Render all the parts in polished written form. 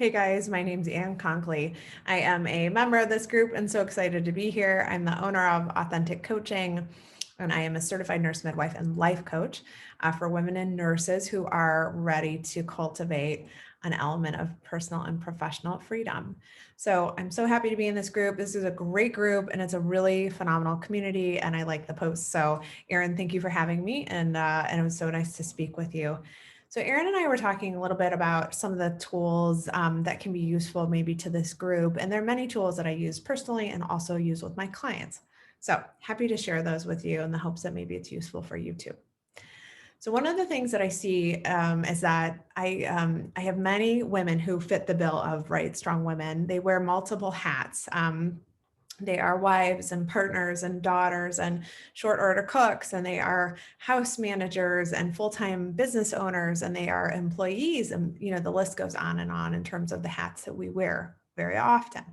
Hey guys, my name's Konkoly. I am a member of this group and so excited to be here. I'm the owner of Authentic Coaching, and I am a certified nurse midwife and life coach for women and nurses who are ready to cultivate an element of personal and professional freedom. So I'm so happy to be in this group. This is a great group and it's a really phenomenal community and I like the posts. So Erin, thank you for having me and it was so nice to speak with you. So Erin and I were talking a little bit about some of the tools that can be useful maybe to this group. And there are many tools that I use personally and also use with my clients. So happy to share those with you in the hopes that maybe it's useful for you too. So one of the things that I see is that I have many women who fit the bill of strong women. They wear multiple hats. They are wives and partners and daughters and short order cooks, and they are house managers and full-time business owners, and they are employees. And, the list goes on in terms of the hats that we wear very often.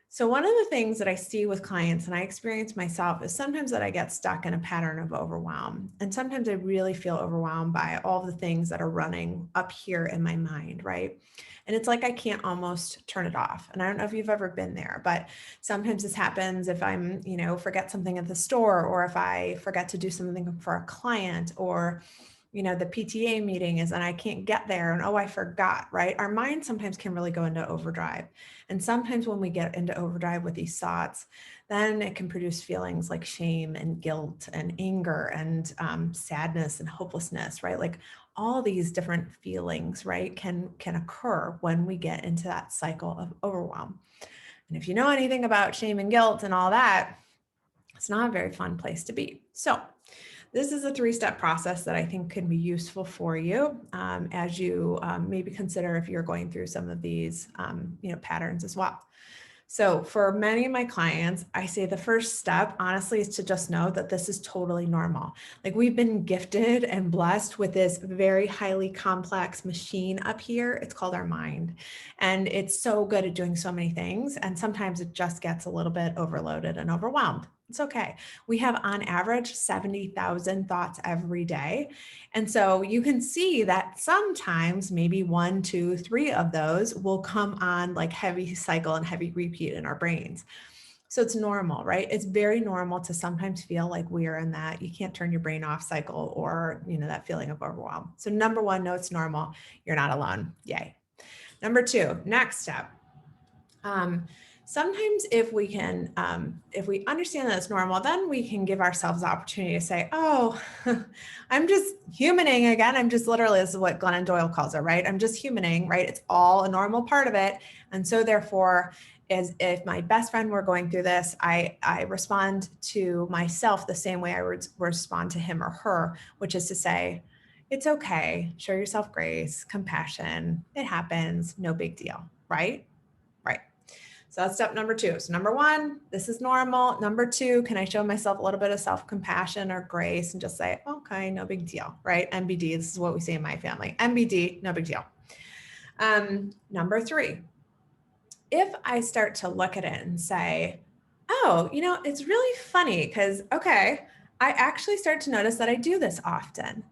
So one of the things that I see with clients and I experience myself is sometimes that I get stuck in a pattern of overwhelm. And sometimes I really feel overwhelmed by all the things that are running up here in my mind, right? And it's like I can't almost turn it off. And I don't know if you've ever been there, but sometimes this happens if I'm, forget something at the store, or if I forget to do something for a client, or the PTA meeting is and I can't get there and I forgot, right? Our mind sometimes can really go into overdrive. And sometimes when we get into overdrive with these thoughts, then it can produce feelings like shame and guilt and anger and sadness and hopelessness, right? Like all these different feelings, right, can occur when we get into that cycle of overwhelm. And if you know anything about shame and guilt and all that, it's not a very fun place to be. So this is a 3-step process that I think can be useful for you as you maybe consider if you're going through some of these patterns as well. So for many of my clients, I say the first step, honestly, is to just know that this is totally normal. Like we've been gifted and blessed with this very highly complex machine up here. It's called our mind. And it's so good at doing so many things. And sometimes it just gets a little bit overloaded and overwhelmed. It's okay. We have on average 70,000 thoughts every day. And so you can see that sometimes maybe 1, 2, 3 of those will come on like heavy cycle and heavy repeat in our brains. So it's normal, right? It's very normal to sometimes feel like we are in that you can't turn your brain off cycle, or, that feeling of overwhelm. So number 1, no, it's normal. You're not alone. Yay. Number 2, next step. Sometimes if we understand that it's normal, then we can give ourselves the opportunity to say, oh, I'm just humaning again. I'm just literally, this is what Glennon Doyle calls it, right? I'm just humaning, right? It's all a normal part of it. And so therefore, as if my best friend were going through this, I respond to myself the same way I would respond to him or her, which is to say, it's okay. Show yourself grace, compassion. It happens. No big deal, right? Right. So that's step number 2. So number 1, this is normal. Number 2, can I show myself a little bit of self-compassion or grace and just say, okay, no big deal, right? MBD, this is what we say in my family. MBD, no big deal. Number 3, if I start to look at it and say, oh, it's really funny because, okay, I actually start to notice that I do this often.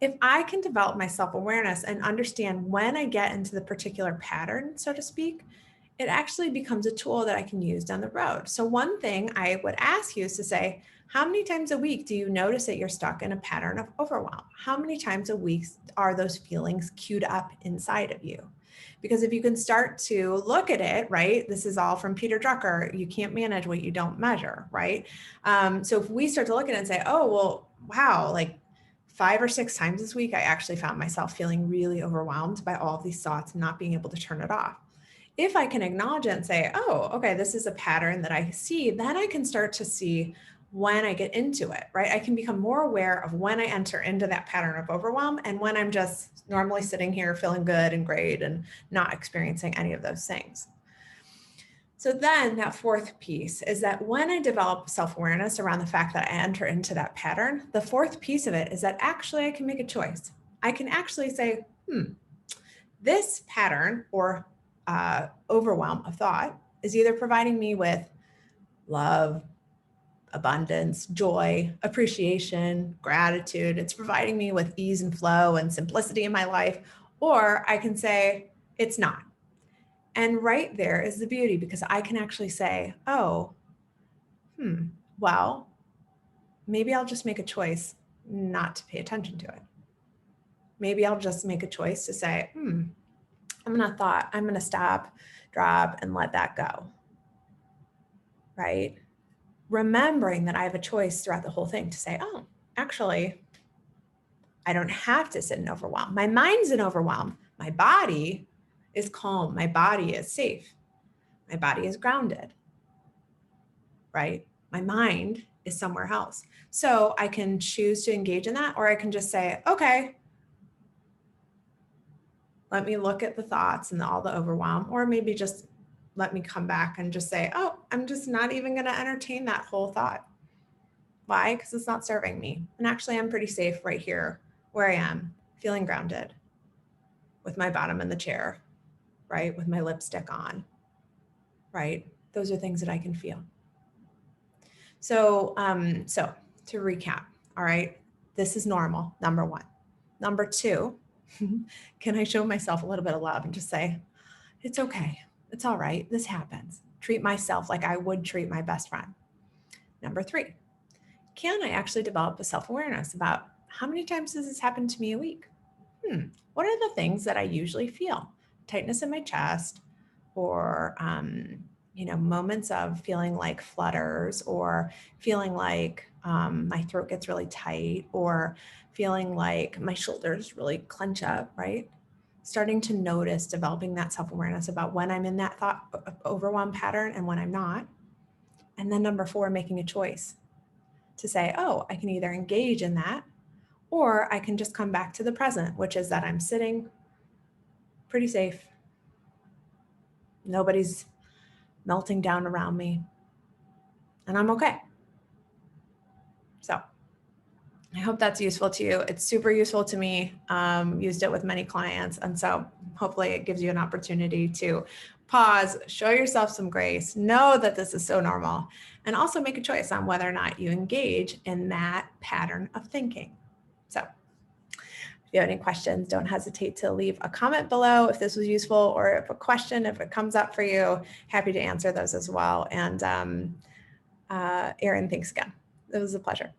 If I can develop my self-awareness and understand when I get into the particular pattern, so to speak, it actually becomes a tool that I can use down the road. So one thing I would ask you is to say, how many times a week do you notice that you're stuck in a pattern of overwhelm? How many times a week are those feelings queued up inside of you? Because if you can start to look at it, right, this is all from Peter Drucker, you can't manage what you don't measure, right? So if we start to look at it and say, oh, well, wow, like 5 or 6 times this week, I actually found myself feeling really overwhelmed by all of these thoughts and not being able to turn it off. If I can acknowledge it and say, oh, okay, this is a pattern that I see, then I can start to see when I get into it, right? I can become more aware of when I enter into that pattern of overwhelm and when I'm just normally sitting here feeling good and great and not experiencing any of those things. So then that 4th piece is that when I develop self-awareness around the fact that I enter into that pattern, the 4th piece of it is that actually I can make a choice. I can actually say, this pattern or overwhelm of thought is either providing me with love, abundance, joy, appreciation, gratitude. It's providing me with ease and flow and simplicity in my life. Or I can say it's not. And right there is the beauty, because I can actually say, oh, well, maybe I'll just make a choice not to pay attention to it. Maybe I'll just make a choice to say, I'm going to stop, drop, and let that go. Right? Remembering that I have a choice throughout the whole thing to say, oh, actually, I don't have to sit in overwhelm. My mind's in overwhelm. My body is calm. My body is safe. My body is grounded, right? My mind is somewhere else. So I can choose to engage in that, or I can just say, okay, let me look at the thoughts and all the overwhelm, or maybe just let me come back and just say, oh, I'm just not even going to entertain that whole thought. Why? Because it's not serving me. And actually, I'm pretty safe right here where I am, feeling grounded with my bottom in the chair, right? With my lipstick on, right? Those are things that I can feel. So to recap, all right, this is normal, number one. Number two, can I show myself a little bit of love and just say, it's okay. It's all right. This happens. Treat myself like I would treat my best friend. Number three, can I actually develop a self-awareness about how many times does this happen to me a week? What are the things that I usually feel? Tightness in my chest, or moments of feeling like flutters, or feeling like my throat gets really tight, or feeling like my shoulders really clench up, right? Starting to notice, developing that self-awareness about when I'm in that thought overwhelm pattern and when I'm not. And then number four, making a choice to say, oh, I can either engage in that, or I can just come back to the present, which is that I'm sitting pretty safe. Nobody's melting down around me, and I'm okay. So I hope that's useful to you. It's super useful to me. Used it with many clients. And so hopefully it gives you an opportunity to pause, show yourself some grace, know that this is so normal, and also make a choice on whether or not you engage in that pattern of thinking. So if you have any questions, don't hesitate to leave a comment below if this was useful, or if a question, if it comes up for you, happy to answer those as well. And Erin, thanks again. It was a pleasure.